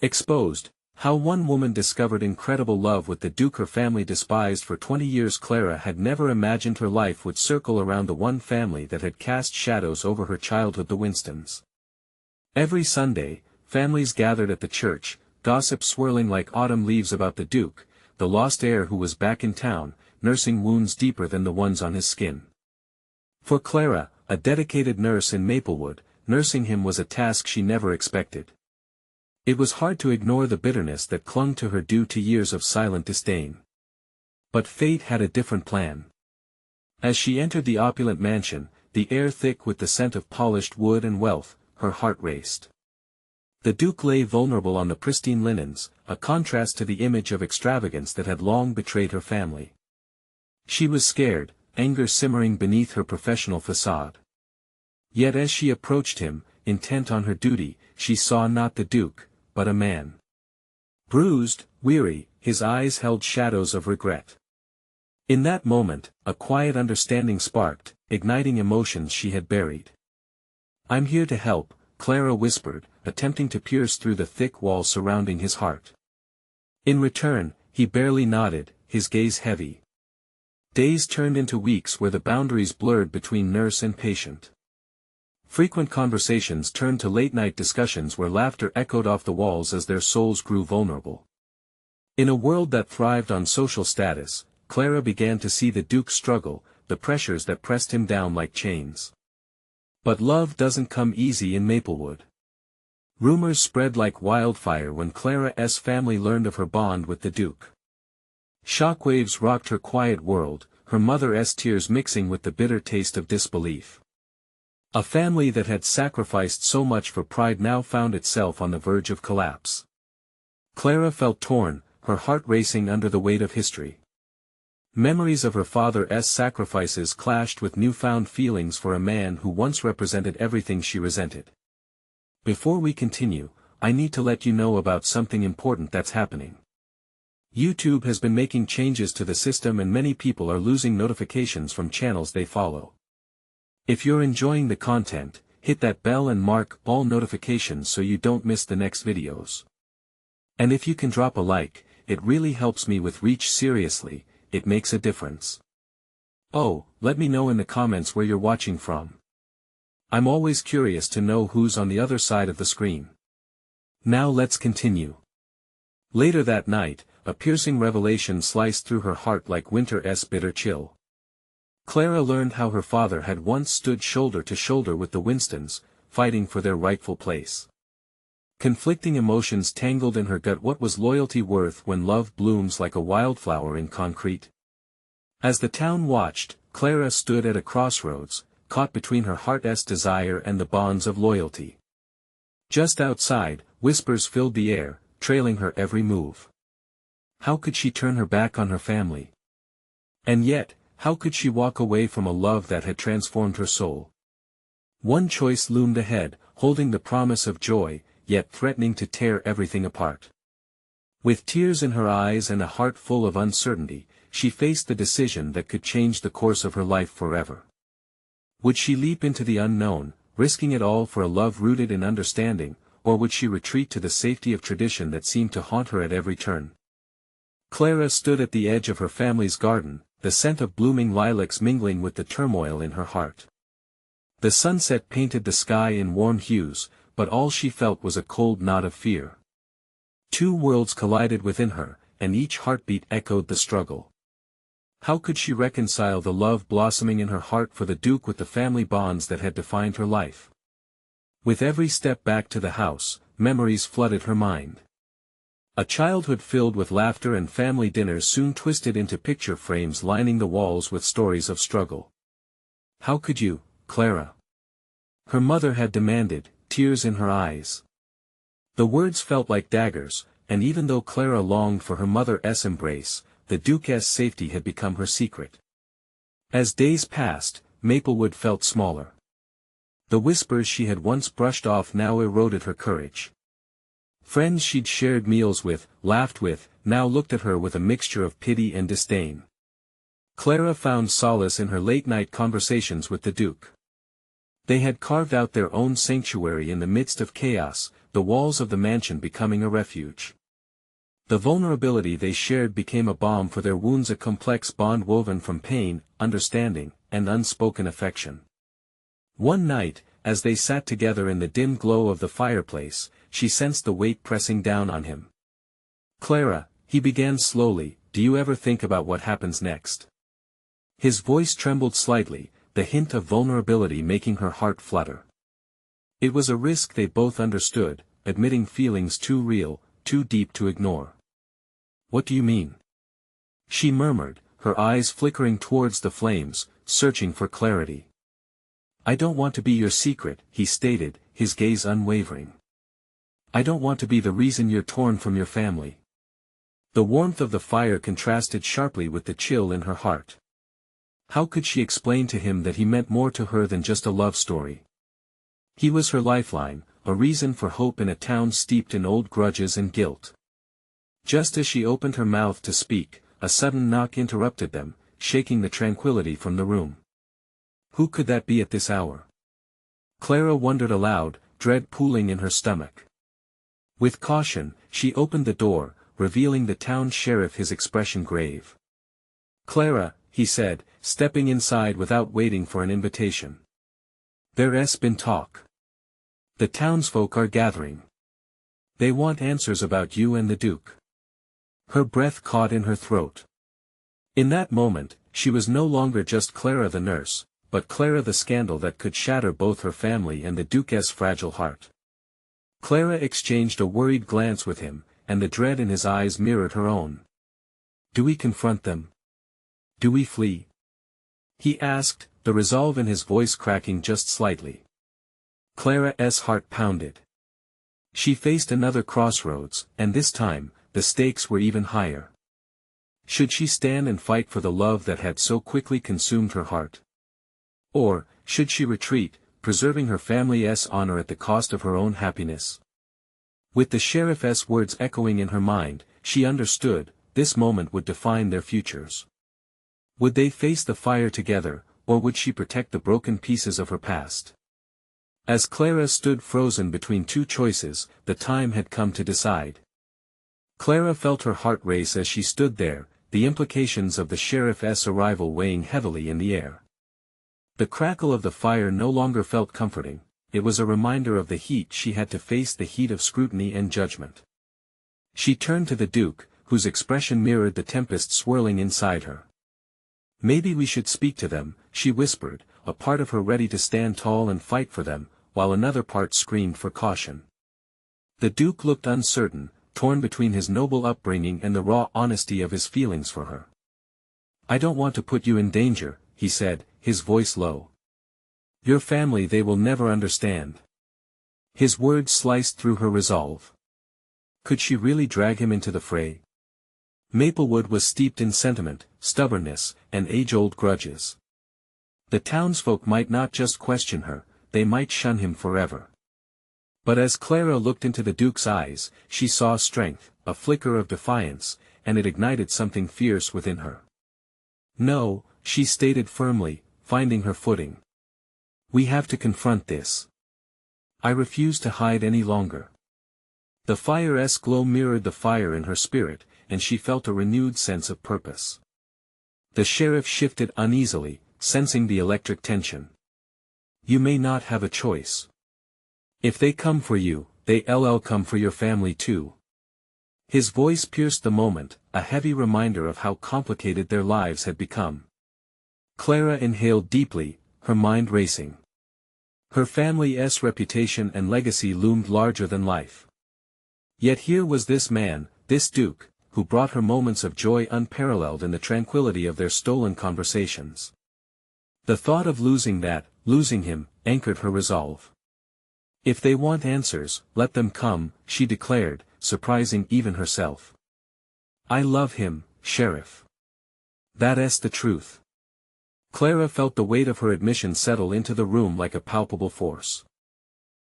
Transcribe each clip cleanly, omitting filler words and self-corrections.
Exposed, how one woman discovered incredible love with the Duke her family despised for 20 years. Clara had never imagined her life would circle around the one family that had cast shadows over her childhood, the Winstons. Every Sunday, families gathered at the church, gossip swirling like autumn leaves about the Duke, the lost heir who was back in town, nursing wounds deeper than the ones on his skin. For Clara, a dedicated nurse in Maplewood, nursing him was a task she never expected. It was hard to ignore the bitterness that clung to her due to years of silent disdain. But fate had a different plan. As she entered the opulent mansion, the air thick with the scent of polished wood and wealth, her heart raced. The Duke lay vulnerable on the pristine linens, a contrast to the image of extravagance that had long betrayed her family. She was scared, anger simmering beneath her professional facade. Yet as she approached him, intent on her duty, she saw not the Duke, but a man. Bruised, weary, his eyes held shadows of regret. In that moment, a quiet understanding sparked, igniting emotions she had buried. "I'm here to help," Clara whispered, attempting to pierce through the thick wall surrounding his heart. In return, he barely nodded, his gaze heavy. Days turned into weeks where the boundaries blurred between nurse and patient. Frequent conversations turned to late-night discussions where laughter echoed off the walls as their souls grew vulnerable. In a world that thrived on social status, Clara began to see the Duke's struggle, the pressures that pressed him down like chains. But love doesn't come easy in Maplewood. Rumors spread like wildfire when Clara's family learned of her bond with the Duke. Shockwaves rocked her quiet world, her mother's tears mixing with the bitter taste of disbelief. A family that had sacrificed so much for pride now found itself on the verge of collapse. Clara felt torn, her heart racing under the weight of history. Memories of her father's sacrifices clashed with newfound feelings for a man who once represented everything she resented. Before we continue, I need to let you know about something important that's happening. YouTube has been making changes to the system and many people are losing notifications from channels they follow. If you're enjoying the content, hit that bell and mark all notifications so you don't miss the next videos. And if you can drop a like, it really helps me with reach. Seriously, it makes a difference. Oh, let me know in the comments where you're watching from. I'm always curious to know who's on the other side of the screen. Now let's continue. Later that night, a piercing revelation sliced through her heart like winter's bitter chill. Clara learned how her father had once stood shoulder to shoulder with the Winstons, fighting for their rightful place. Conflicting emotions tangled in her gut. What was loyalty worth when love blooms like a wildflower in concrete? As the town watched, Clara stood at a crossroads, caught between her heart's desire and the bonds of loyalty. Just outside, whispers filled the air, trailing her every move. How could she turn her back on her family? And yet, how could she walk away from a love that had transformed her soul? One choice loomed ahead, holding the promise of joy, yet threatening to tear everything apart. With tears in her eyes and a heart full of uncertainty, she faced the decision that could change the course of her life forever. Would she leap into the unknown, risking it all for a love rooted in understanding, or would she retreat to the safety of tradition that seemed to haunt her at every turn? Clara stood at the edge of her family's garden, the scent of blooming lilacs mingling with the turmoil in her heart. The sunset painted the sky in warm hues, but all she felt was a cold knot of fear. Two worlds collided within her, and each heartbeat echoed the struggle. How could she reconcile the love blossoming in her heart for the Duke with the family bonds that had defined her life? With every step back to the house, memories flooded her mind. A childhood filled with laughter and family dinners soon twisted into picture frames lining the walls with stories of struggle. "How could you, Clara?" her mother had demanded, tears in her eyes. The words felt like daggers, and even though Clara longed for her mother's embrace, the Duke's safety had become her secret. As days passed, Maplewood felt smaller. The whispers she had once brushed off now eroded her courage. Friends she'd shared meals with, laughed with, now looked at her with a mixture of pity and disdain. Clara found solace in her late-night conversations with the Duke. They had carved out their own sanctuary in the midst of chaos, the walls of the mansion becoming a refuge. The vulnerability they shared became a balm for their wounds, a complex bond woven from pain, understanding, and unspoken affection. One night, as they sat together in the dim glow of the fireplace, she sensed the weight pressing down on him. "Clara," he began slowly, "do you ever think about what happens next?" His voice trembled slightly, the hint of vulnerability making her heart flutter. It was a risk they both understood, admitting feelings too real, too deep to ignore. "What do you mean?" she murmured, her eyes flickering towards the flames, searching for clarity. "I don't want to be your secret," he stated, his gaze unwavering. "I don't want to be the reason you're torn from your family." The warmth of the fire contrasted sharply with the chill in her heart. How could she explain to him that he meant more to her than just a love story? He was her lifeline, a reason for hope in a town steeped in old grudges and guilt. Just as she opened her mouth to speak, a sudden knock interrupted them, shaking the tranquility from the room. Who could that be at this hour? Clara wondered aloud, dread pooling in her stomach. With caution, she opened the door, revealing the town sheriff, his expression grave. "Clara," he said, stepping inside without waiting for an invitation. "There's been talk. The townsfolk are gathering. They want answers about you and the Duke." Her breath caught in her throat. In that moment, she was no longer just Clara the nurse, but Clara the scandal that could shatter both her family and the Duke's fragile heart. Clara exchanged a worried glance with him, and the dread in his eyes mirrored her own. "Do we confront them? Do we flee?" he asked, the resolve in his voice cracking just slightly. Clara's heart pounded. She faced another crossroads, and this time, the stakes were even higher. Should she stand and fight for the love that had so quickly consumed her heart? Or, should she retreat, preserving her family's honor at the cost of her own happiness? With the sheriff's words echoing in her mind, she understood, this moment would define their futures. Would they face the fire together, or would she protect the broken pieces of her past? As Clara stood frozen between two choices, the time had come to decide. Clara felt her heart race as she stood there, the implications of the sheriff's arrival weighing heavily in the air. The crackle of the fire no longer felt comforting, it was a reminder of the heat she had to face, the heat of scrutiny and judgment. She turned to the Duke, whose expression mirrored the tempest swirling inside her. "Maybe we should speak to them," she whispered, a part of her ready to stand tall and fight for them, while another part screamed for caution. The Duke looked uncertain, torn between his noble upbringing and the raw honesty of his feelings for her. "I don't want to put you in danger," he said, his voice low. "Your family, they will never understand." His words sliced through her resolve. Could she really drag him into the fray? Maplewood was steeped in sentiment, stubbornness, and age-old grudges. The townsfolk might not just question her, they might shun him forever. But as Clara looked into the Duke's eyes, she saw strength, a flicker of defiance, and it ignited something fierce within her. "No," she stated firmly, finding her footing. "We have to confront this. I refuse to hide any longer." The fire's glow mirrored the fire in her spirit, and she felt a renewed sense of purpose. The sheriff shifted uneasily, sensing the electric tension. "You may not have a choice. If they come for you, they'll come for your family too." His voice pierced the moment, a heavy reminder of how complicated their lives had become. Clara inhaled deeply, her mind racing. Her family's reputation and legacy loomed larger than life. Yet here was this man, this Duke, who brought her moments of joy unparalleled in the tranquility of their stolen conversations. The thought of losing him, anchored her resolve. "If they want answers, let them come," she declared, surprising even herself. "I love him, Sheriff. That's the truth." Clara felt the weight of her admission settle into the room like a palpable force.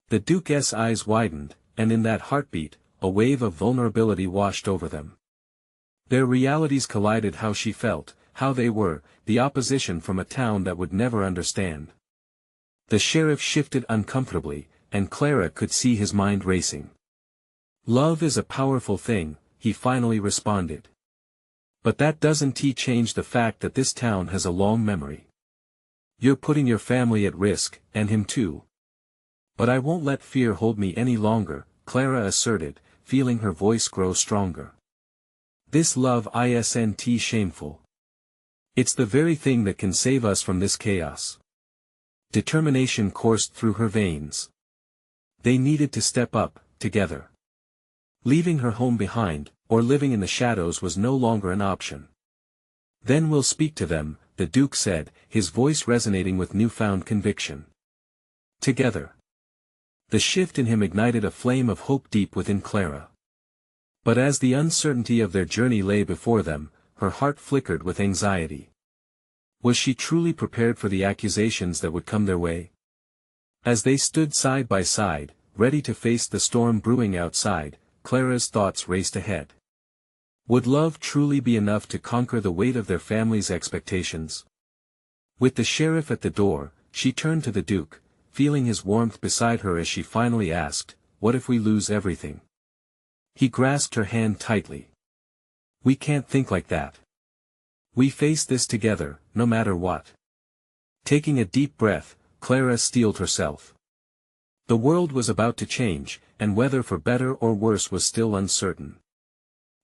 The Duke's eyes widened, and in that heartbeat, a wave of vulnerability washed over them. Their realities collided, how she felt, how they were, the opposition from a town that would never understand. The sheriff shifted uncomfortably, and Clara could see his mind racing. "Love is a powerful thing," he finally responded. "But that doesn't change the fact that this town has a long memory. You're putting your family at risk, and him too." "But I won't let fear hold me any longer," Clara asserted, feeling her voice grow stronger. "This love isn't shameful. It's the very thing that can save us from this chaos." Determination coursed through her veins. They needed to step up, together. Leaving her home behind, or living in the shadows was no longer an option. "Then we'll speak to them," the Duke said, his voice resonating with newfound conviction. "Together." The shift in him ignited a flame of hope deep within Clara. But as the uncertainty of their journey lay before them, her heart flickered with anxiety. Was she truly prepared for the accusations that would come their way? As they stood side by side, ready to face the storm brewing outside, Clara's thoughts raced ahead. Would love truly be enough to conquer the weight of their family's expectations? With the sheriff at the door, she turned to the Duke, feeling his warmth beside her as she finally asked, "What if we lose everything?" He grasped her hand tightly. "We can't think like that. We face this together, no matter what." Taking a deep breath, Clara steeled herself. The world was about to change, and whether for better or worse was still uncertain.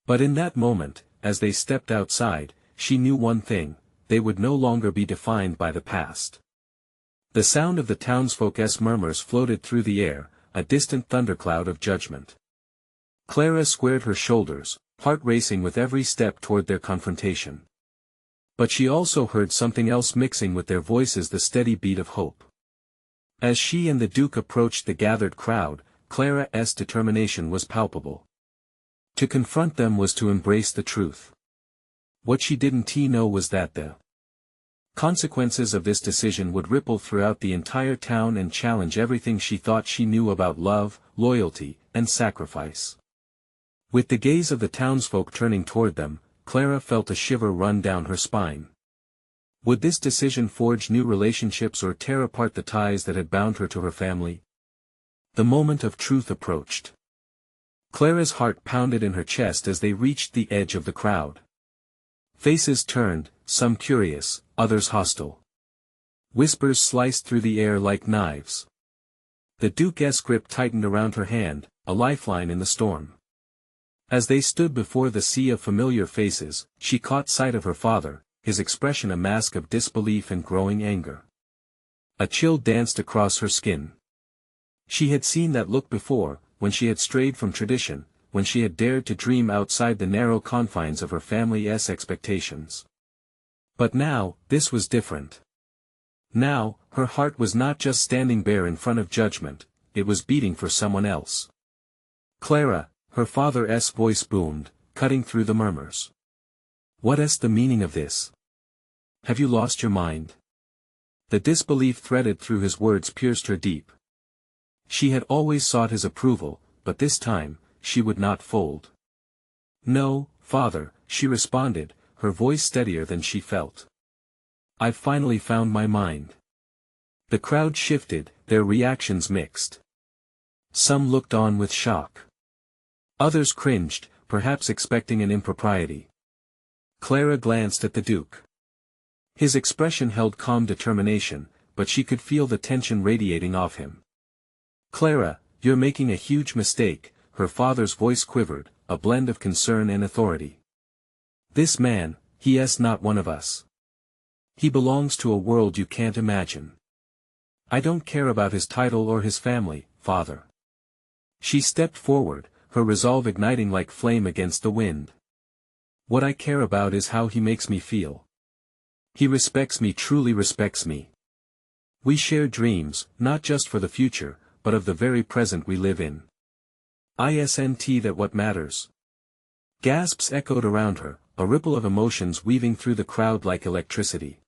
But in that moment, as they stepped outside, she knew one thing: they would no longer be defined by the past. The sound of the townsfolk's murmurs floated through the air, a distant thundercloud of judgment. Clara squared her shoulders, heart racing with every step toward their confrontation. But she also heard something else mixing with their voices, the steady beat of hope. As she and the Duke approached the gathered crowd, Clara's determination was palpable. To confront them was to embrace the truth. What she didn't know was that the consequences of this decision would ripple throughout the entire town and challenge everything she thought she knew about love, loyalty, and sacrifice. With the gaze of the townsfolk turning toward them, Clara felt a shiver run down her spine. Would this decision forge new relationships or tear apart the ties that had bound her to her family? The moment of truth approached. Clara's heart pounded in her chest as they reached the edge of the crowd. Faces turned, some curious, others hostile. Whispers sliced through the air like knives. The Duke's grip tightened around her hand, a lifeline in the storm. As they stood before the sea of familiar faces, she caught sight of her father, his expression a mask of disbelief and growing anger. A chill danced across her skin. She had seen that look before, when she had strayed from tradition, when she had dared to dream outside the narrow confines of her family's expectations. But now, this was different. Now, her heart was not just standing bare in front of judgment, it was beating for someone else. "Clara," her father's voice boomed, cutting through the murmurs. "What's the meaning of this? Have you lost your mind?" The disbelief threaded through his words pierced her deep. She had always sought his approval, but this time, she would not fold. "No, father," she responded, her voice steadier than she felt. "I've finally found my mind." The crowd shifted, their reactions mixed. Some looked on with shock. Others cringed, perhaps expecting an impropriety. Clara glanced at the Duke. His expression held calm determination, but she could feel the tension radiating off him. "Clara, you're making a huge mistake," her father's voice quivered, a blend of concern and authority. "This man, he's not one of us. He belongs to a world you can't imagine. I don't care about his title or his family, father." She stepped forward, her resolve igniting like flame against the wind. "What I care about is how he makes me feel. He respects me, truly respects me. We share dreams, not just for the future, but of the very present we live in. Isn't that what matters?" Gasps echoed around her, a ripple of emotions weaving through the crowd like electricity.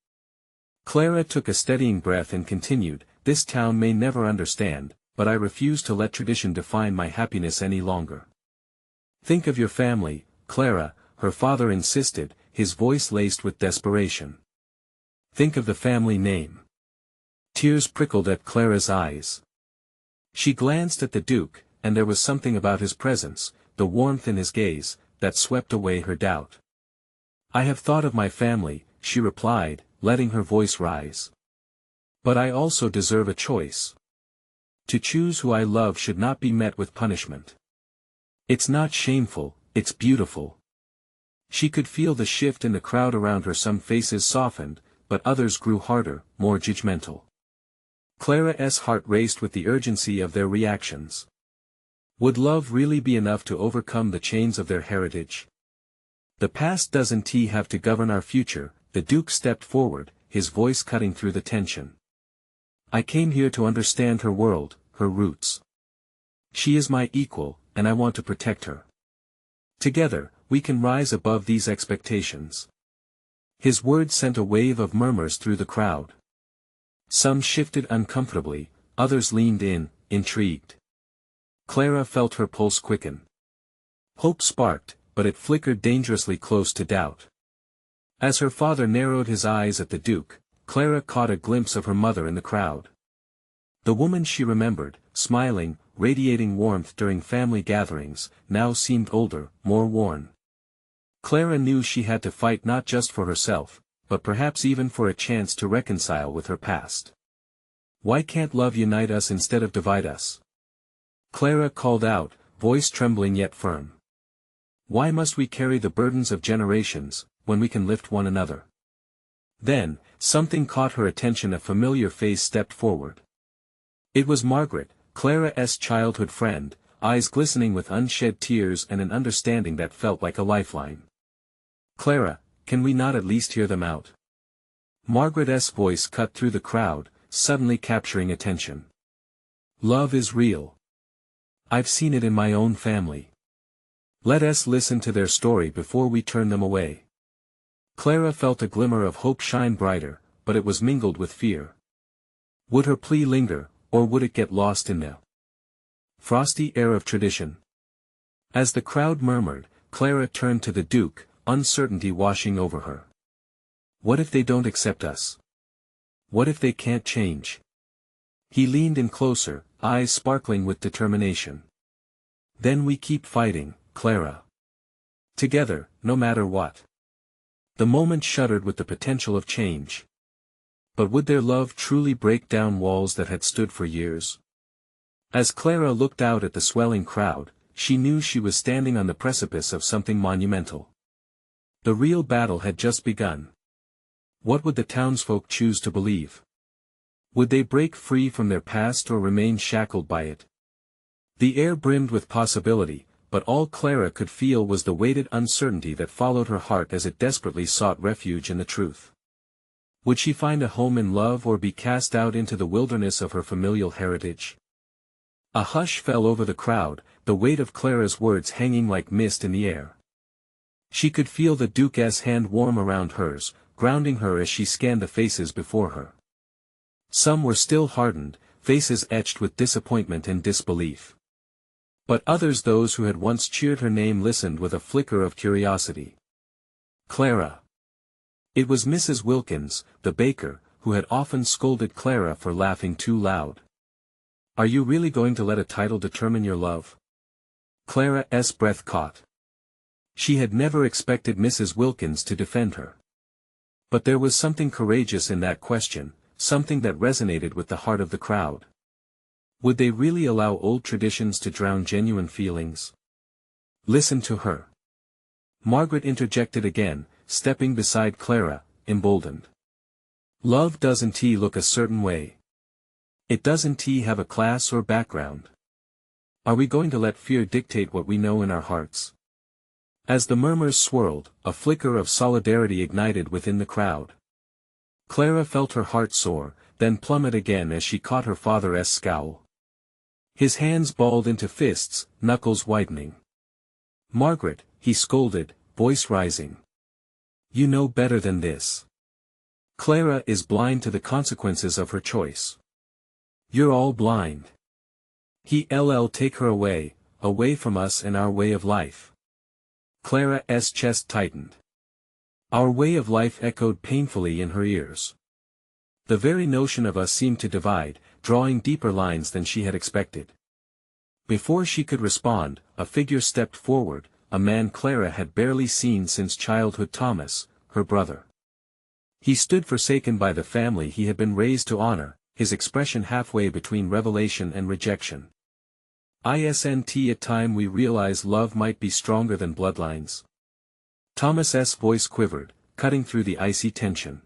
Clara took a steadying breath and continued, "This town may never understand, but I refuse to let tradition define my happiness any longer." "Think of your family, Clara," her father insisted, his voice laced with desperation. "Think of the family name." Tears prickled at Clara's eyes. She glanced at the Duke, and there was something about his presence, the warmth in his gaze, that swept away her doubt. "I have thought of my family," she replied, letting her voice rise. "But I also deserve a choice. To choose who I love should not be met with punishment. It's not shameful, it's beautiful." She could feel the shift in the crowd around her. Some faces softened, but others grew harder, more judgmental. Clara's heart raced with the urgency of their reactions. Would love really be enough to overcome the chains of their heritage? "The past doesn't have to govern our future," the Duke stepped forward, his voice cutting through the tension. "I came here to understand her world, her roots. She is my equal, and I want to protect her. Together, we can rise above these expectations." His words sent a wave of murmurs through the crowd. Some shifted uncomfortably, others leaned in, intrigued. Clara felt her pulse quicken. Hope sparked, but it flickered dangerously close to doubt. As her father narrowed his eyes at the Duke, Clara caught a glimpse of her mother in the crowd. The woman she remembered, smiling, radiating warmth during family gatherings, now seemed older, more worn. Clara knew she had to fight not just for herself, but perhaps even for a chance to reconcile with her past. "Why can't love unite us instead of divide us?" Clara called out, voice trembling yet firm. "Why must we carry the burdens of generations, when we can lift one another?" Then, something caught her attention. A familiar face stepped forward. It was Margaret, Clara's childhood friend, eyes glistening with unshed tears and an understanding that felt like a lifeline. "Clara, can we not at least hear them out?" Margaret's voice cut through the crowd, suddenly capturing attention. "Love is real. I've seen it in my own family. Let us listen to their story before we turn them away." Clara felt a glimmer of hope shine brighter, but it was mingled with fear. Would her plea linger, or would it get lost in the frosty air of tradition? As the crowd murmured, Clara turned to the Duke, uncertainty washing over her. "What if they don't accept us? What if they can't change?" He leaned in closer, eyes sparkling with determination. "Then we keep fighting, Clara. Together, no matter what." The moment shuddered with the potential of change. But would their love truly break down walls that had stood for years? As Clara looked out at the swelling crowd, she knew she was standing on the precipice of something monumental. The real battle had just begun. What would the townsfolk choose to believe? Would they break free from their past or remain shackled by it? The air brimmed with possibility, but all Clara could feel was the weighted uncertainty that followed her heart as it desperately sought refuge in the truth. Would she find a home in love or be cast out into the wilderness of her familial heritage? A hush fell over the crowd, the weight of Clara's words hanging like mist in the air. She could feel the Duke's hand warm around hers, grounding her as she scanned the faces before her. Some were still hardened, faces etched with disappointment and disbelief. But others, those who had once cheered her name, listened with a flicker of curiosity. Clara. It was Mrs. Wilkins, the baker, who had often scolded Clara for laughing too loud. "Are you really going to let a title determine your love?" Clara's breath caught. She had never expected Mrs. Wilkins to defend her. But there was something courageous in that question, something that resonated with the heart of the crowd. Would they really allow old traditions to drown genuine feelings? "Listen to her." Margaret interjected again, stepping beside Clara, emboldened. "Love doesn't look a certain way. It doesn't have a class or background. Are we going to let fear dictate what we know in our hearts?" As the murmurs swirled, a flicker of solidarity ignited within the crowd. Clara felt her heart soar, then plummet again as she caught her father's scowl. His hands balled into fists, knuckles whitening. "Margaret," he scolded, voice rising. "You know better than this. Clara is blind to the consequences of her choice. You're all blind. He'll take her away, away from us and our way of life." Clara's chest tightened. Our way of life echoed painfully in her ears. The very notion of us seemed to divide, drawing deeper lines than she had expected. Before she could respond, a figure stepped forward, a man Clara had barely seen since childhood: Thomas, her brother. He stood forsaken by the family he had been raised to honor, his expression halfway between revelation and rejection. "Isn't it time we realize love might be stronger than bloodlines?" Thomas's voice quivered, cutting through the icy tension.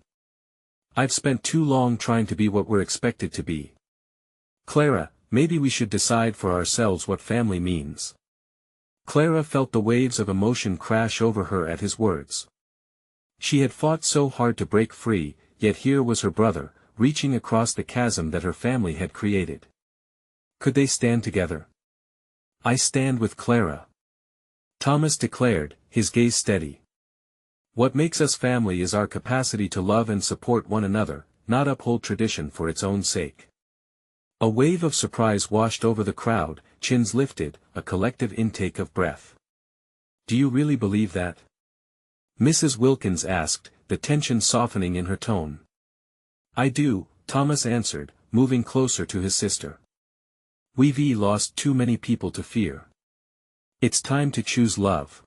"I've spent too long trying to be what we're expected to be. Clara, maybe we should decide for ourselves what family means." Clara felt the waves of emotion crash over her at his words. She had fought so hard to break free, yet here was her brother, reaching across the chasm that her family had created. Could they stand together? "I stand with Clara," Thomas declared, his gaze steady. "What makes us family is our capacity to love and support one another, not uphold tradition for its own sake." A wave of surprise washed over the crowd, chins lifted, a collective intake of breath. "Do you really believe that?" Mrs. Wilkins asked, the tension softening in her tone. "I do," Thomas answered, moving closer to his sister. "We've lost too many people to fear. It's time to choose love."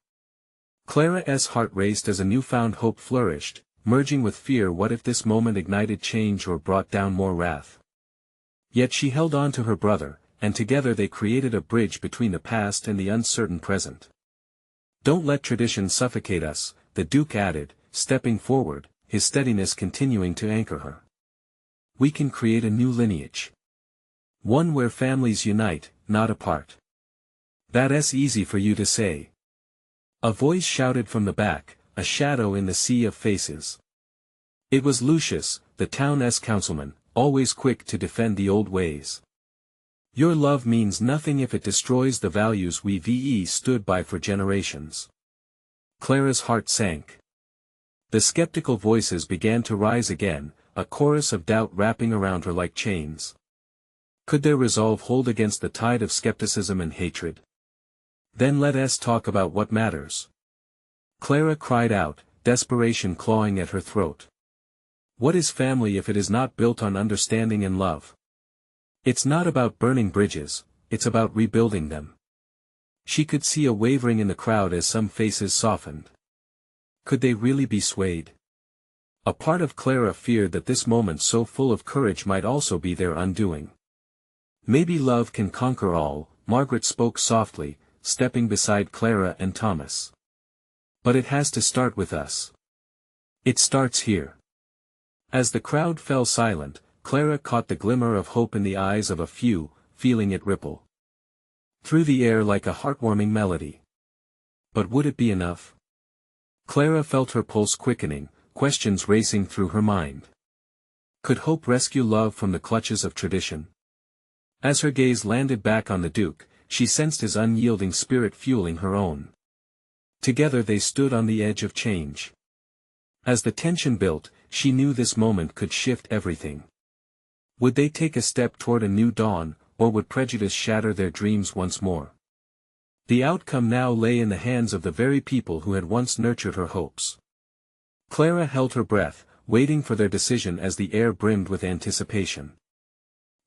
Clara's heart raced as a newfound hope flourished, merging with fear. What if this moment ignited change or brought down more wrath? Yet she held on to her brother, and together they created a bridge between the past and the uncertain present. "Don't let tradition suffocate us," the Duke added, stepping forward, his steadiness continuing to anchor her. "We can create a new lineage. One where families unite, not apart." "That's easy for you to say," a voice shouted from the back, a shadow in the sea of faces. It was Lucius, the town's councilman, always quick to defend the old ways. "Your love means nothing if it destroys the values we've stood by for generations." Clara's heart sank. The skeptical voices began to rise again, a chorus of doubt wrapping around her like chains. Could their resolve hold against the tide of skepticism and hatred? "Then let us talk about what matters," Clara cried out, desperation clawing at her throat. "What is family if it is not built on understanding and love? It's not about burning bridges, it's about rebuilding them." She could see a wavering in the crowd as some faces softened. Could they really be swayed? A part of Clara feared that this moment so full of courage might also be their undoing. "Maybe love can conquer all," Margaret spoke softly, stepping beside Clara and Thomas. "But it has to start with us. It starts here." As the crowd fell silent, Clara caught the glimmer of hope in the eyes of a few, feeling it ripple through the air like a heartwarming melody. But would it be enough? Clara felt her pulse quickening, questions racing through her mind. Could hope rescue love from the clutches of tradition? As her gaze landed back on the Duke, she sensed his unyielding spirit fueling her own. Together they stood on the edge of change. As the tension built, she knew this moment could shift everything. Would they take a step toward a new dawn, or would prejudice shatter their dreams once more? The outcome now lay in the hands of the very people who had once nurtured her hopes. Clara held her breath, waiting for their decision as the air brimmed with anticipation.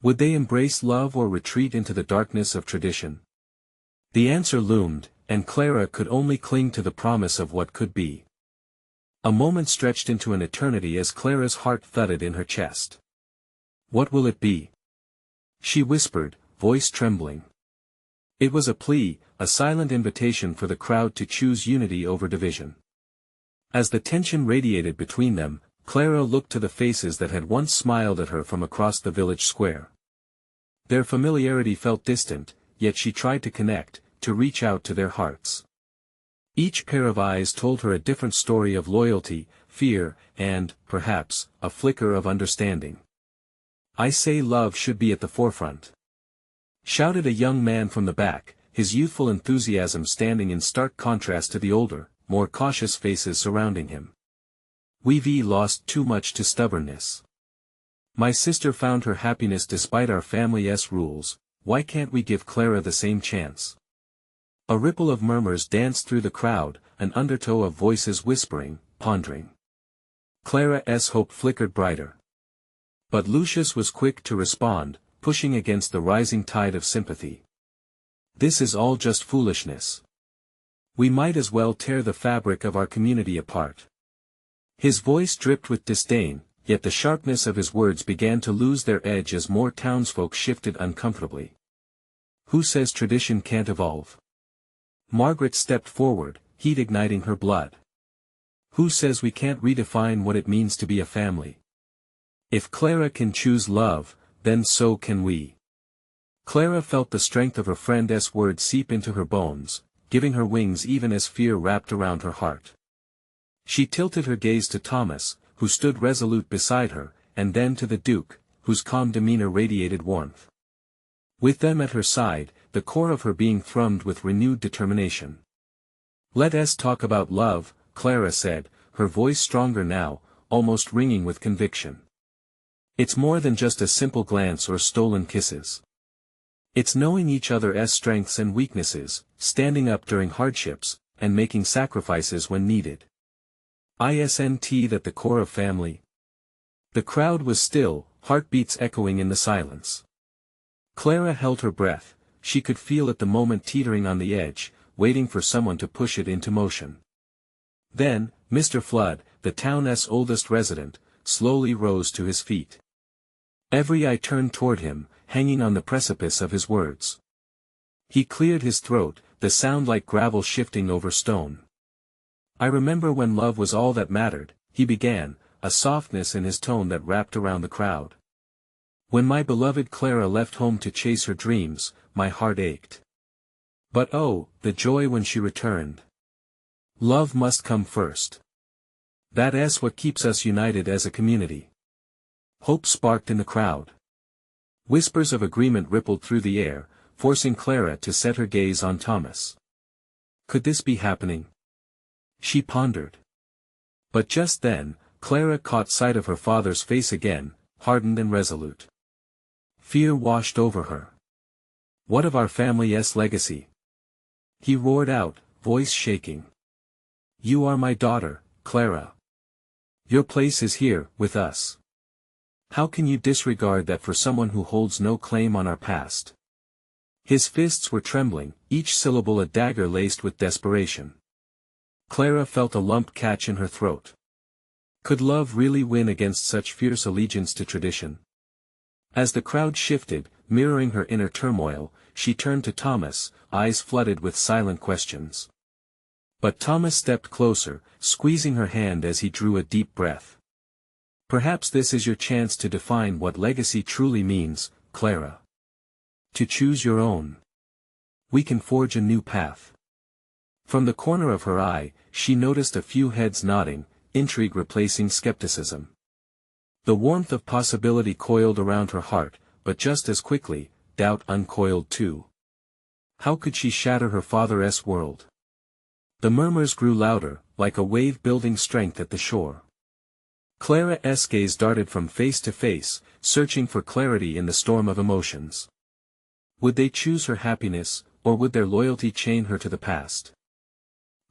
Would they embrace love or retreat into the darkness of tradition? The answer loomed, and Clara could only cling to the promise of what could be. A moment stretched into an eternity as Clara's heart thudded in her chest. "What will it be?" she whispered, voice trembling. It was a plea, a silent invitation for the crowd to choose unity over division. As the tension radiated between them, Clara looked to the faces that had once smiled at her from across the village square. Their familiarity felt distant, yet she tried to connect, to reach out to their hearts. Each pair of eyes told her a different story of loyalty, fear, and, perhaps, a flicker of understanding. "I say love should be at the forefront," shouted a young man from the back, his youthful enthusiasm standing in stark contrast to the older, more cautious faces surrounding him. "We've lost too much to stubbornness. My sister found her happiness despite our family's rules, why can't we give Clara the same chance?" A ripple of murmurs danced through the crowd, an undertow of voices whispering, pondering. Clara's hope flickered brighter. But Lucius was quick to respond, pushing against the rising tide of sympathy. This is all just foolishness. We might as well tear the fabric of our community apart. His voice dripped with disdain, yet the sharpness of his words began to lose their edge as more townsfolk shifted uncomfortably. Who says tradition can't evolve? Margaret stepped forward, heat igniting her blood. Who says we can't redefine what it means to be a family? If Clara can choose love, then so can we. Clara felt the strength of her friend's words seep into her bones, giving her wings even as fear wrapped around her heart. She tilted her gaze to Thomas, who stood resolute beside her, and then to the Duke, whose calm demeanor radiated warmth. With them at her side, the core of her being thrummed with renewed determination. "Let us talk about love," Clara said, her voice stronger now, almost ringing with conviction. "It's more than just a simple glance or stolen kisses. It's knowing each other's strengths and weaknesses, standing up during hardships, and making sacrifices when needed. Isn't that the core of family?" The crowd was still, heartbeats echoing in the silence. Clara held her breath, she could feel it the moment teetering on the edge, waiting for someone to push it into motion. Then, Mr. Flood, the town's oldest resident, slowly rose to his feet. Every eye turned toward him, hanging on the precipice of his words. He cleared his throat, the sound like gravel shifting over stone. "I remember when love was all that mattered," he began, a softness in his tone that wrapped around the crowd. "When my beloved Clara left home to chase her dreams, my heart ached. But oh, the joy when she returned. Love must come first. That's what keeps us united as a community." Hope sparked in the crowd. Whispers of agreement rippled through the air, forcing Clara to set her gaze on Thomas. Could this be happening? She pondered. But just then, Clara caught sight of her father's face again, hardened and resolute. Fear washed over her. "What of our family's legacy?" he roared out, voice shaking. "You are my daughter, Clara. Your place is here, with us. How can you disregard that for someone who holds no claim on our past?" His fists were trembling, each syllable a dagger laced with desperation. Clara felt a lump catch in her throat. Could love really win against such fierce allegiance to tradition? As the crowd shifted, mirroring her inner turmoil, she turned to Thomas, eyes flooded with silent questions. But Thomas stepped closer, squeezing her hand as he drew a deep breath. "Perhaps this is your chance to define what legacy truly means, Clara. To choose your own. We can forge a new path." From the corner of her eye, she noticed a few heads nodding, intrigue replacing skepticism. The warmth of possibility coiled around her heart, but just as quickly, doubt uncoiled too. How could she shatter her father's world? The murmurs grew louder, like a wave building strength at the shore. Clara's gaze darted from face to face, searching for clarity in the storm of emotions. Would they choose her happiness, or would their loyalty chain her to the past?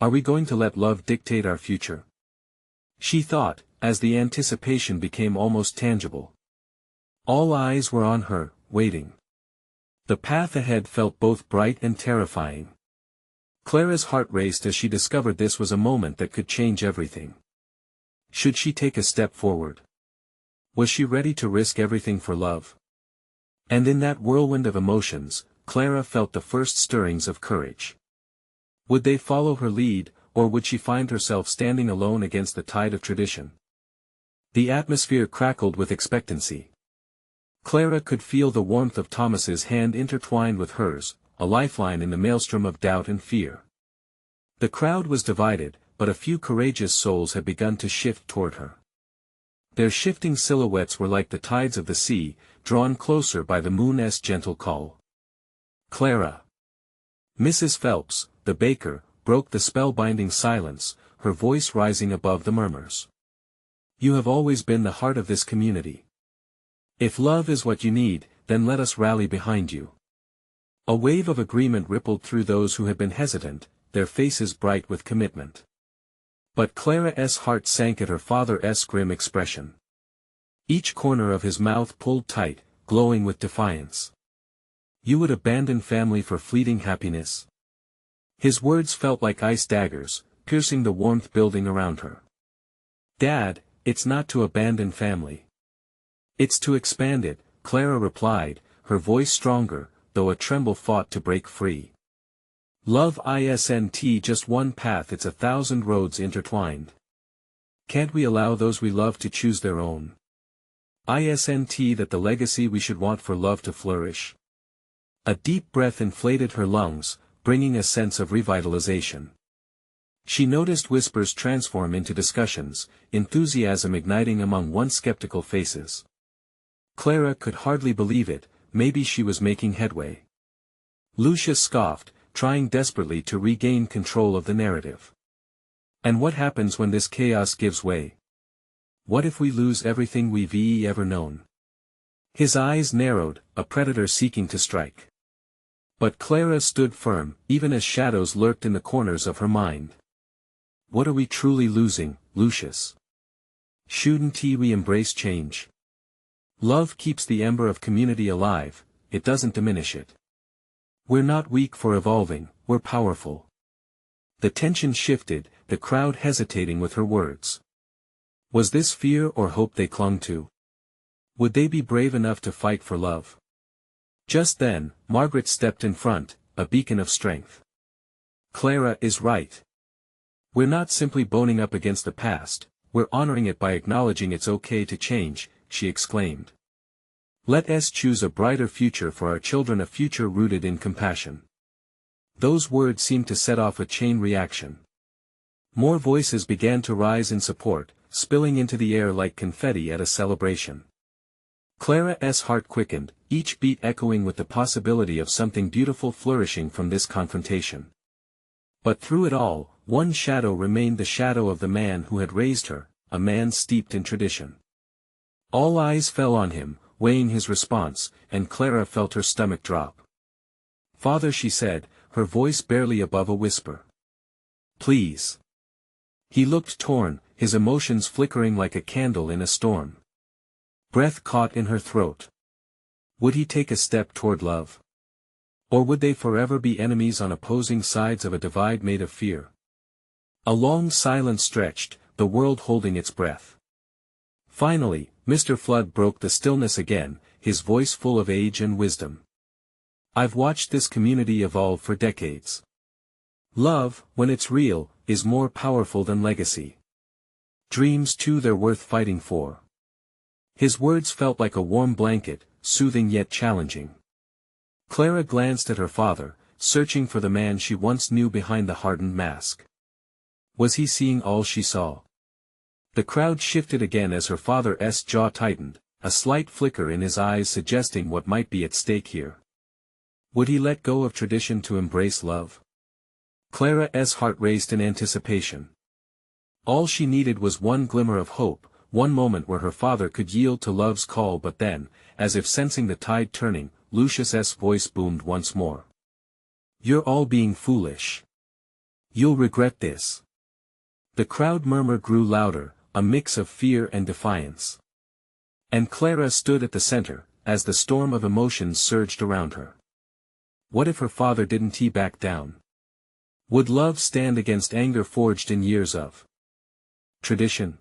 Are we going to let love dictate our future? She thought, as the anticipation became almost tangible. All eyes were on her, waiting. The path ahead felt both bright and terrifying. Clara's heart raced as she discovered this was a moment that could change everything. Should she take a step forward? Was she ready to risk everything for love? And in that whirlwind of emotions, Clara felt the first stirrings of courage. Would they follow her lead, or would she find herself standing alone against the tide of tradition? The atmosphere crackled with expectancy. Clara could feel the warmth of Thomas's hand intertwined with hers, a lifeline in the maelstrom of doubt and fear. The crowd was divided, but a few courageous souls had begun to shift toward her. Their shifting silhouettes were like the tides of the sea, drawn closer by the moon's gentle call. "Clara." Mrs. Phelps, the baker, broke the spellbinding silence, her voice rising above the murmurs. "You have always been the heart of this community. If love is what you need, then let us rally behind you." A wave of agreement rippled through those who had been hesitant, their faces bright with commitment. But Clara's heart sank at her father's grim expression. Each corner of his mouth pulled tight, glowing with defiance. You would abandon family for fleeting happiness? His words felt like ice daggers, piercing the warmth building around her. Dad, it's not to abandon family. It's to expand it, Clara replied, her voice stronger, though a tremble fought to break free. Love isn't just one path, it's 1,000 roads intertwined. Can't we allow those we love to choose their own? Isn't that the legacy we should want for love to flourish? A deep breath inflated her lungs, bringing a sense of revitalization. She noticed whispers transform into discussions, enthusiasm igniting among once skeptical faces. Clara could hardly believe it, maybe she was making headway. Lucius scoffed, trying desperately to regain control of the narrative. And what happens when this chaos gives way? What if we lose everything we've ever known? His eyes narrowed, a predator seeking to strike. But Clara stood firm, even as shadows lurked in the corners of her mind. What are we truly losing, Lucius? Shouldn't we embrace change? Love keeps the ember of community alive, it doesn't diminish it. We're not weak for evolving, we're powerful. The tension shifted, the crowd hesitating with her words. Was this fear or hope they clung to? Would they be brave enough to fight for love? Just then, Margaret stepped in front, a beacon of strength. Clara is right. We're not simply boning up against the past, we're honoring it by acknowledging it's okay to change, she exclaimed. Let us choose a brighter future for our children, a future rooted in compassion. Those words seemed to set off a chain reaction. More voices began to rise in support, spilling into the air like confetti at a celebration. Clara's heart quickened, each beat echoing with the possibility of something beautiful flourishing from this confrontation. But through it all, one shadow remained, the shadow of the man who had raised her, a man steeped in tradition. All eyes fell on him, weighing his response, and Clara felt her stomach drop. Father, she said, her voice barely above a whisper. Please. He looked torn, his emotions flickering like a candle in a storm. Breath caught in her throat. Would he take a step toward love? Or would they forever be enemies on opposing sides of a divide made of fear? A long silence stretched, the world holding its breath. Finally, Mr. Flood broke the stillness again, his voice full of age and wisdom. I've watched this community evolve for decades. Love, when it's real, is more powerful than legacy. Dreams too, they're worth fighting for. His words felt like a warm blanket, soothing yet challenging. Clara glanced at her father, searching for the man she once knew behind the hardened mask. Was he seeing all she saw? The crowd shifted again as her father's jaw tightened, a slight flicker in his eyes suggesting what might be at stake here. Would he let go of tradition to embrace love? Clara's heart raced in anticipation. All she needed was one glimmer of hope, one moment where her father could yield to love's call, but then, as if sensing the tide turning, Lucius's voice boomed once more. You're all being foolish. You'll regret this. The crowd murmur grew louder, a mix of fear and defiance. And Clara stood at the center, as the storm of emotions surged around her. What if her father didn't back down? Would love stand against anger forged in years of tradition?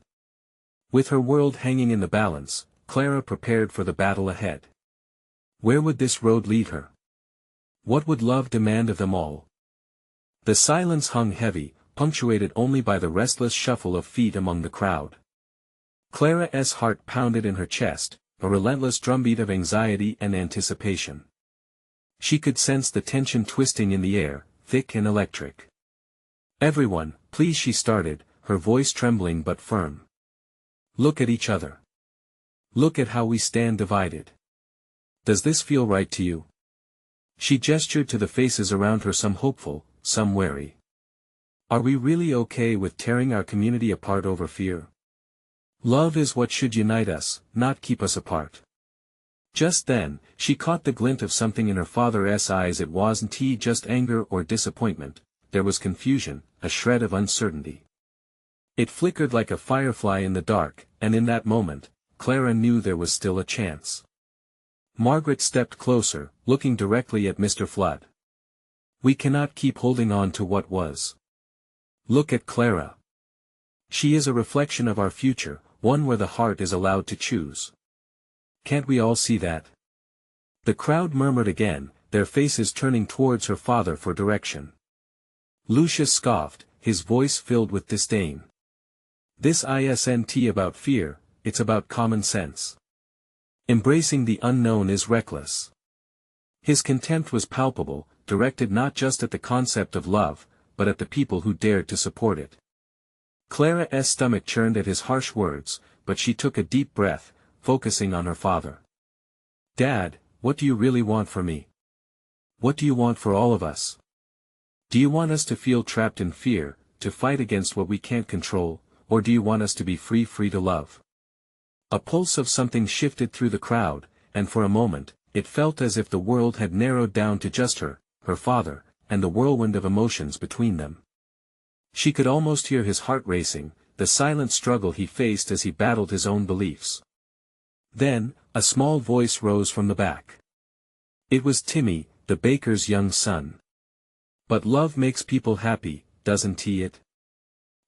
With her world hanging in the balance, Clara prepared for the battle ahead. Where would this road lead her? What would love demand of them all? The silence hung heavy, punctuated only by the restless shuffle of feet among the crowd. Clara's heart pounded in her chest, a relentless drumbeat of anxiety and anticipation. She could sense the tension twisting in the air, thick and electric. Everyone, please, she started, her voice trembling but firm. Look at each other. Look at how we stand divided. Does this feel right to you? She gestured to the faces around her, some hopeful, some wary. Are we really okay with tearing our community apart over fear? Love is what should unite us, not keep us apart. Just then, she caught the glint of something in her father's eyes. It wasn't just anger or disappointment, there was confusion, a shred of uncertainty. It flickered like a firefly in the dark, and in that moment, Clara knew there was still a chance. Margaret stepped closer, looking directly at Mr. Flood. We cannot keep holding on to what was. Look at Clara. She is a reflection of our future, one where the heart is allowed to choose. Can't we all see that? The crowd murmured again, their faces turning towards her father for direction. Lucius scoffed, his voice filled with disdain. This isn't about fear, it's about common sense. Embracing the unknown is reckless. His contempt was palpable, directed not just at the concept of love, but at the people who dared to support it. Clara's stomach churned at his harsh words, but she took a deep breath, focusing on her father. Dad, what do you really want for me? What do you want for all of us? Do you want us to feel trapped in fear, to fight against what we can't control, or do you want us to be free to love? A pulse of something shifted through the crowd, and for a moment, it felt as if the world had narrowed down to just her father, and the whirlwind of emotions between them. She could almost hear his heart racing, the silent struggle he faced as he battled his own beliefs. Then, a small voice rose from the back. It was Timmy, the baker's young son. But love makes people happy, doesn't it?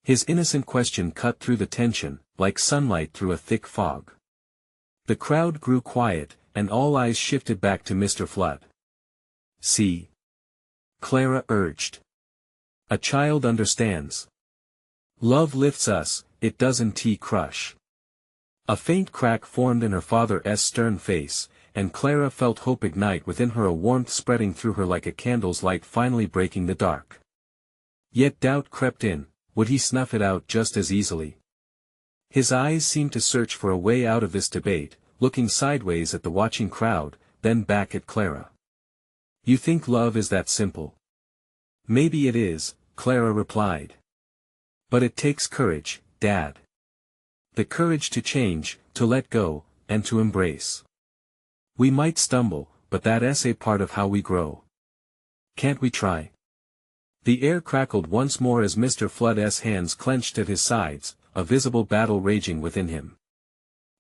His innocent question cut through the tension, like sunlight through a thick fog. The crowd grew quiet, and all eyes shifted back to Mr. Flood. See? Clara urged. A child understands. Love lifts us, it doesn't crush. A faint crack formed in her father's stern face, and Clara felt hope ignite within her, a warmth spreading through her like a candle's light finally breaking the dark. Yet doubt crept in, would he snuff it out just as easily? His eyes seemed to search for a way out of this debate, looking sideways at the watching crowd, then back at Clara. You think love is that simple? Maybe it is, Clara replied. But it takes courage, Dad. The courage to change, to let go, and to embrace. We might stumble, but that's a part of how we grow. Can't we try? The air crackled once more as Mr. Flood's hands clenched at his sides, a visible battle raging within him.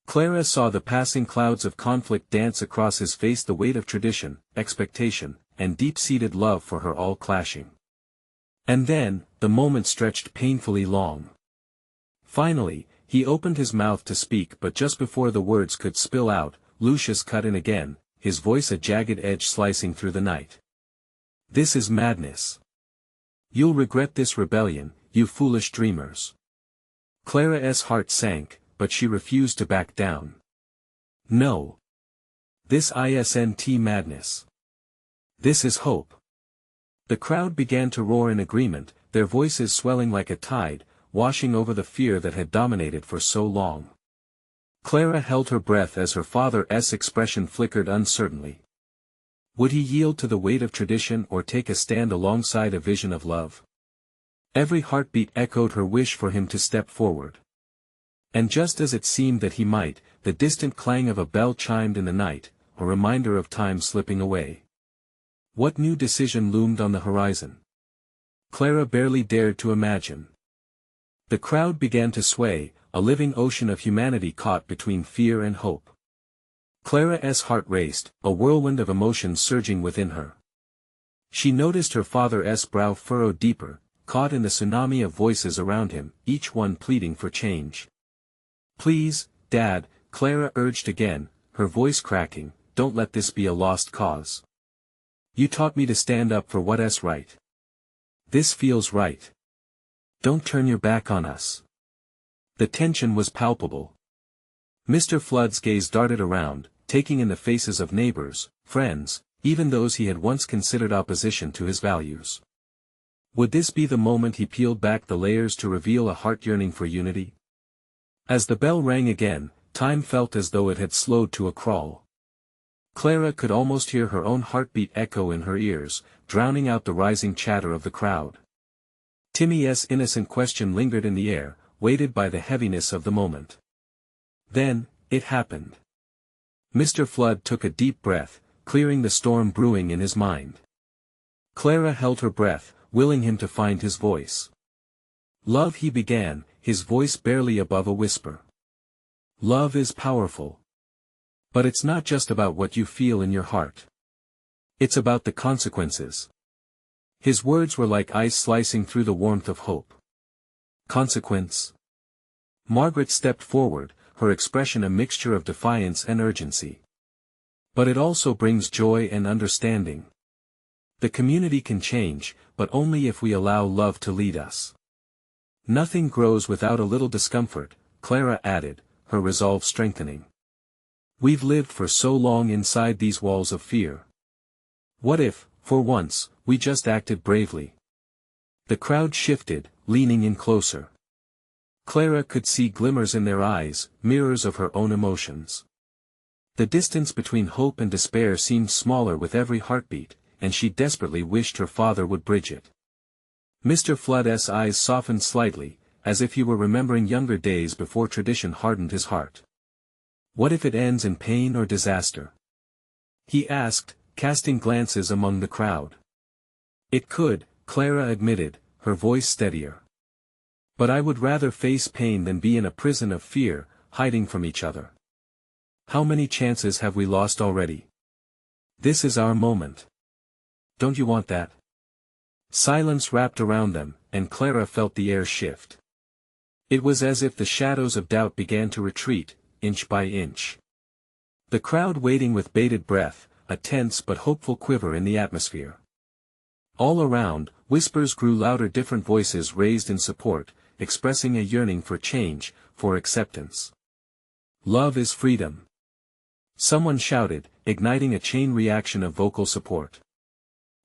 Clara saw the passing clouds of conflict dance across his face, the weight of tradition, expectation, and deep-seated love for her all clashing. And then, the moment stretched painfully long. Finally, he opened his mouth to speak, but just before the words could spill out, Lucius cut in again, his voice a jagged edge slicing through the night. This is madness. You'll regret this rebellion, you foolish dreamers. Clara's heart sank, but she refused to back down. No. This isn't madness. This is hope. The crowd began to roar in agreement, their voices swelling like a tide, washing over the fear that had dominated for so long. Clara held her breath as her father's expression flickered uncertainly. Would he yield to the weight of tradition or take a stand alongside a vision of love? Every heartbeat echoed her wish for him to step forward. And just as it seemed that he might, the distant clang of a bell chimed in the night, a reminder of time slipping away. What new decision loomed on the horizon? Clara barely dared to imagine. The crowd began to sway, a living ocean of humanity caught between fear and hope. Clara's heart raced, a whirlwind of emotion surging within her. She noticed her father's brow furrow deeper, caught in the tsunami of voices around him, each one pleading for change. Please, Dad, Clara urged again, her voice cracking, don't let this be a lost cause. You taught me to stand up for what's right. This feels right. Don't turn your back on us. The tension was palpable. Mr. Flood's gaze darted around, taking in the faces of neighbors, friends, even those he had once considered opposition to his values. Would this be the moment he peeled back the layers to reveal a heart yearning for unity? As the bell rang again, time felt as though it had slowed to a crawl. Clara could almost hear her own heartbeat echo in her ears, drowning out the rising chatter of the crowd. Timmy's innocent question lingered in the air, weighted by the heaviness of the moment. Then, it happened. Mr. Flood took a deep breath, clearing the storm brewing in his mind. Clara held her breath, willing him to find his voice. Love, he began, his voice barely above a whisper. Love is powerful. But it's not just about what you feel in your heart. It's about the consequences. His words were like ice slicing through the warmth of hope. Consequence? Margaret stepped forward, her expression a mixture of defiance and urgency. But it also brings joy and understanding. The community can change, but only if we allow love to lead us. Nothing grows without a little discomfort, Clara added, her resolve strengthening. We've lived for so long inside these walls of fear. What if, for once, we just acted bravely? The crowd shifted, leaning in closer. Clara could see glimmers in their eyes, mirrors of her own emotions. The distance between hope and despair seemed smaller with every heartbeat, and she desperately wished her father would bridge it. Mr. Flood's eyes softened slightly, as if he were remembering younger days before tradition hardened his heart. What if it ends in pain or disaster? He asked, casting glances among the crowd. It could, Clara admitted, her voice steadier. But I would rather face pain than be in a prison of fear, hiding from each other. How many chances have we lost already? This is our moment. Don't you want that? Silence wrapped around them, and Clara felt the air shift. It was as if the shadows of doubt began to retreat, inch by inch. The crowd waiting with bated breath, a tense but hopeful quiver in the atmosphere. All around, whispers grew louder, different voices raised in support, expressing a yearning for change, for acceptance. Love is freedom. Someone shouted, igniting a chain reaction of vocal support.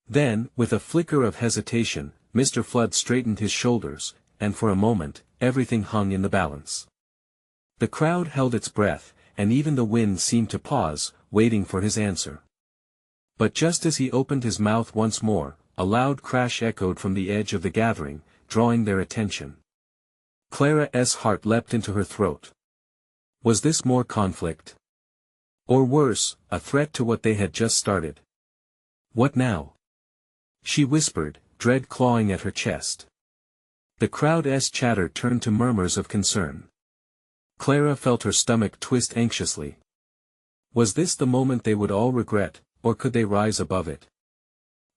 Then, with a flicker of hesitation, Mr. Flood straightened his shoulders, and for a moment, everything hung in the balance. The crowd held its breath, and even the wind seemed to pause, waiting for his answer. But just as he opened his mouth once more, a loud crash echoed from the edge of the gathering, drawing their attention. Clara's heart leapt into her throat. Was this more conflict? Or worse, a threat to what they had just started? What now? She whispered, dread clawing at her chest. The crowd's chatter turned to murmurs of concern. Clara felt her stomach twist anxiously. Was this the moment they would all regret, or could they rise above it?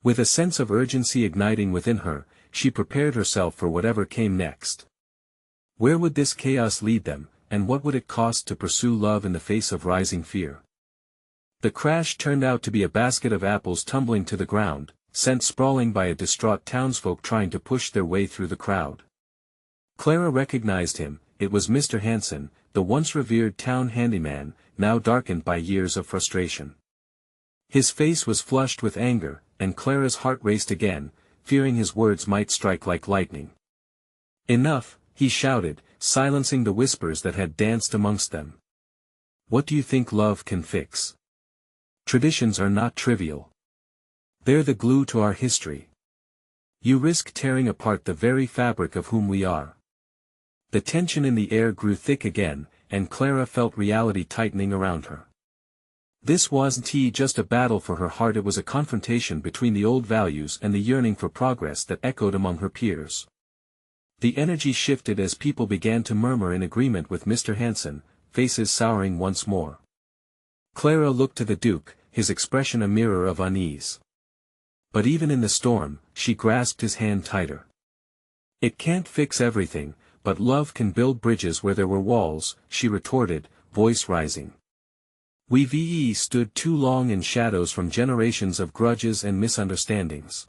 With a sense of urgency igniting within her, she prepared herself for whatever came next. Where would this chaos lead them, and what would it cost to pursue love in the face of rising fear? The crash turned out to be a basket of apples tumbling to the ground, sent sprawling by a distraught townsfolk trying to push their way through the crowd. Clara recognized him. It was Mr. Hanson, the once revered town handyman, now darkened by years of frustration. His face was flushed with anger, and Clara's heart raced again, fearing his words might strike like lightning. Enough, he shouted, silencing the whispers that had danced amongst them. What do you think love can fix? Traditions are not trivial. They're the glue to our history. You risk tearing apart the very fabric of whom we are. The tension in the air grew thick again, and Clara felt reality tightening around her. This wasn't just a battle for her heart, it was a confrontation between the old values and the yearning for progress that echoed among her peers. The energy shifted as people began to murmur in agreement with Mr. Hanson, faces souring once more. Clara looked to the Duke, his expression a mirror of unease. But even in the storm, she grasped his hand tighter. It can't fix everything, but love can build bridges where there were walls, she retorted, voice rising. We've stood too long in shadows from generations of grudges and misunderstandings.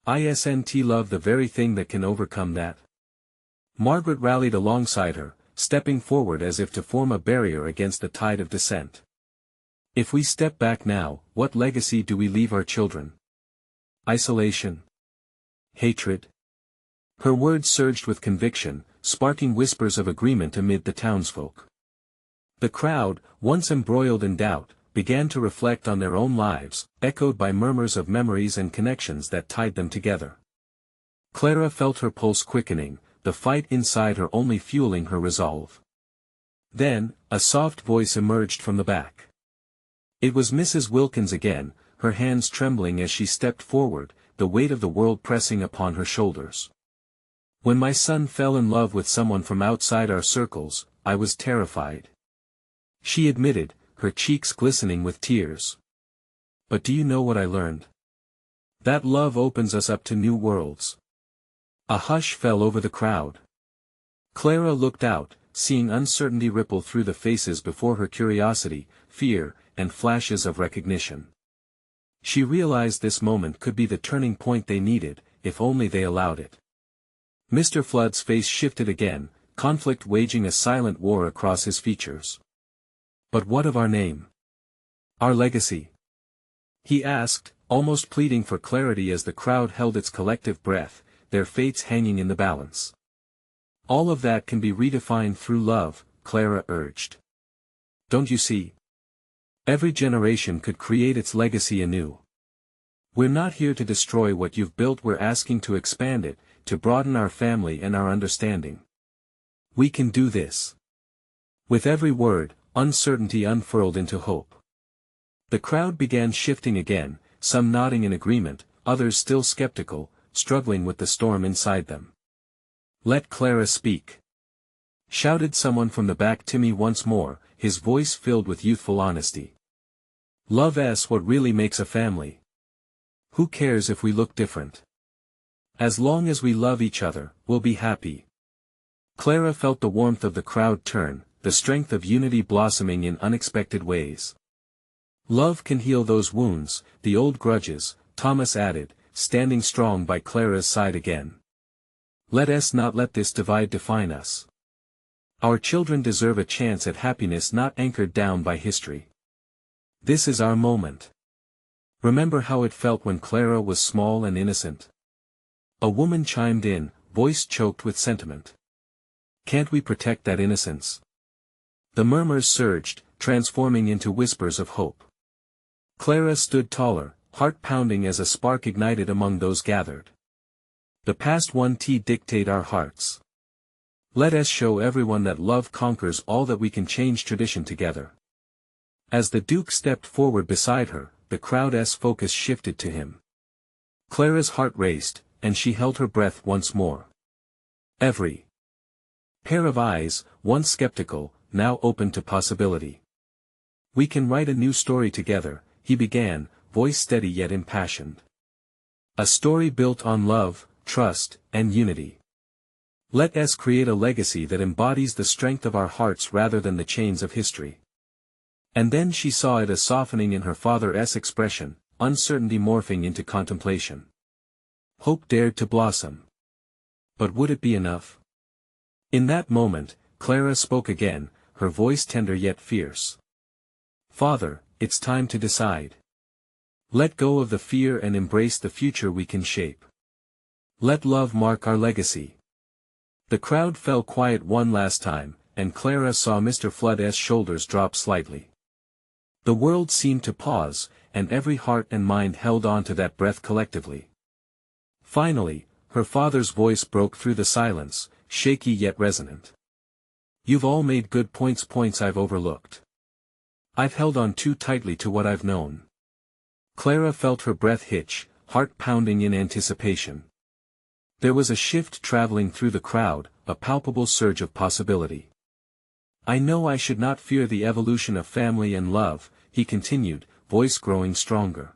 Isn't love the very thing that can overcome that? Margaret rallied alongside her, stepping forward as if to form a barrier against the tide of dissent. If we step back now, what legacy do we leave our children? Isolation? Hatred? Her words surged with conviction, sparking whispers of agreement amid the townsfolk. The crowd, once embroiled in doubt, began to reflect on their own lives, echoed by murmurs of memories and connections that tied them together. Clara felt her pulse quickening, the fight inside her only fueling her resolve. Then, a soft voice emerged from the back. It was Mrs. Wilkins again, her hands trembling as she stepped forward, the weight of the world pressing upon her shoulders. When my son fell in love with someone from outside our circles, I was terrified. She admitted, her cheeks glistening with tears. "But do you know what I learned? That love opens us up to new worlds." A hush fell over the crowd. Clara looked out, seeing uncertainty ripple through the faces before her: curiosity, fear, and flashes of recognition. She realized this moment could be the turning point they needed, if only they allowed it. Mr. Flood's face shifted again, conflict waging a silent war across his features. "But what of our name? Our legacy?" he asked, almost pleading for clarity as the crowd held its collective breath, their fates hanging in the balance. "All of that can be redefined through love," Clara urged. "Don't you see? Every generation could create its legacy anew. We're not here to destroy what you've built, we're asking to expand it, to broaden our family and our understanding. We can do this." With every word, uncertainty unfurled into hope. The crowd began shifting again, some nodding in agreement, others still skeptical, struggling with the storm inside them. "Let Clara speak," shouted someone from the back. Timmy once more, his voice filled with youthful honesty. "Love's what really makes a family. Who cares if we look different? As long as we love each other, we'll be happy." Clara felt the warmth of the crowd turn, the strength of unity blossoming in unexpected ways. "Love can heal those wounds, the old grudges," Thomas added, standing strong by Clara's side again. "Let us not let this divide define us. Our children deserve a chance at happiness not anchored down by history. This is our moment. Remember how it felt when Clara was small and innocent?" A woman chimed in, voice choked with sentiment. "Can't we protect that innocence?" The murmurs surged, transforming into whispers of hope. Clara stood taller, heart pounding as a spark ignited among those gathered. "The past won't dictate our hearts. Let us show everyone that love conquers all, that we can change tradition together." As the Duke stepped forward beside her, the crowd's focus shifted to him. Clara's heart raced, and she held her breath once more. Every pair of eyes, once skeptical, now open to possibility. "We can write a new story together," he began, voice steady yet impassioned. "A story built on love, trust, and unity. Let us create a legacy that embodies the strength of our hearts rather than the chains of history." And then she saw it, a softening in her father's expression, uncertainty morphing into contemplation. Hope dared to blossom. But would it be enough? In that moment, Clara spoke again, her voice tender yet fierce. "Father, it's time to decide. Let go of the fear and embrace the future we can shape. Let love mark our legacy." The crowd fell quiet one last time, and Clara saw Mr. Flood's shoulders drop slightly. The world seemed to pause, and every heart and mind held on to that breath collectively. Finally, her father's voice broke through the silence, shaky yet resonant. "You've all made good points I've overlooked. I've held on too tightly to what I've known." Clara felt her breath hitch, heart pounding in anticipation. There was a shift traveling through the crowd, a palpable surge of possibility. "I know I should not fear the evolution of family and love," he continued, voice growing stronger.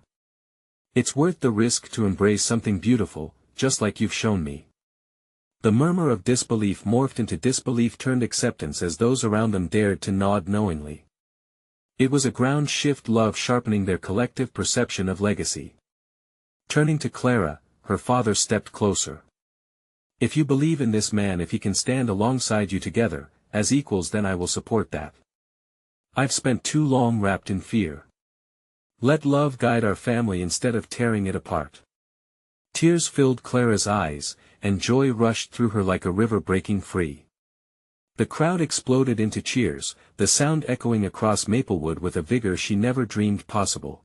"It's worth the risk to embrace something beautiful, just like you've shown me." The murmur of disbelief morphed into disbelief turned acceptance as those around them dared to nod knowingly. It was a ground shift, love sharpening their collective perception of legacy. Turning to Clara, her father stepped closer. "If you believe in this man, if he can stand alongside you together, as equals, then I will support that. I've spent too long wrapped in fear. Let love guide our family instead of tearing it apart." Tears filled Clara's eyes, and joy rushed through her like a river breaking free. The crowd exploded into cheers, the sound echoing across Maplewood with a vigor she never dreamed possible.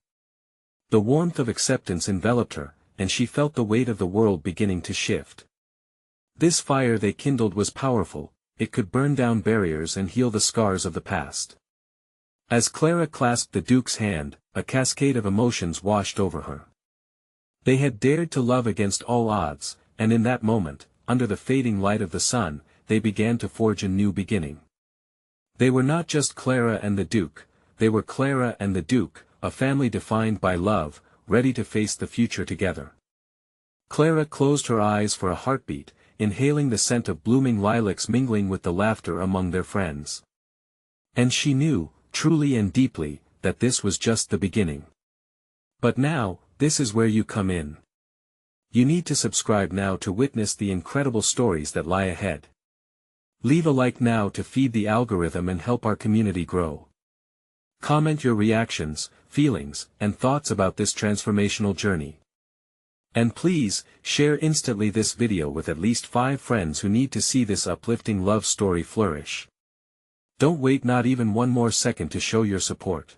The warmth of acceptance enveloped her, and she felt the weight of the world beginning to shift. This fire they kindled was powerful, it could burn down barriers and heal the scars of the past. As Clara clasped the Duke's hand, a cascade of emotions washed over her. They had dared to love against all odds, and in that moment, under the fading light of the sun, they began to forge a new beginning. They were not just Clara and the Duke, they were Clara and the Duke, a family defined by love, ready to face the future together. Clara closed her eyes for a heartbeat, inhaling the scent of blooming lilacs mingling with the laughter among their friends. And she knew, truly and deeply, that this was just the beginning. But now, this is where you come in. You need to subscribe now to witness the incredible stories that lie ahead. Leave a like now to feed the algorithm and help our community grow. Comment your reactions, feelings, and thoughts about this transformational journey. And please, share instantly this video with at least 5 friends who need to see this uplifting love story flourish. Don't wait not even one more second to show your support.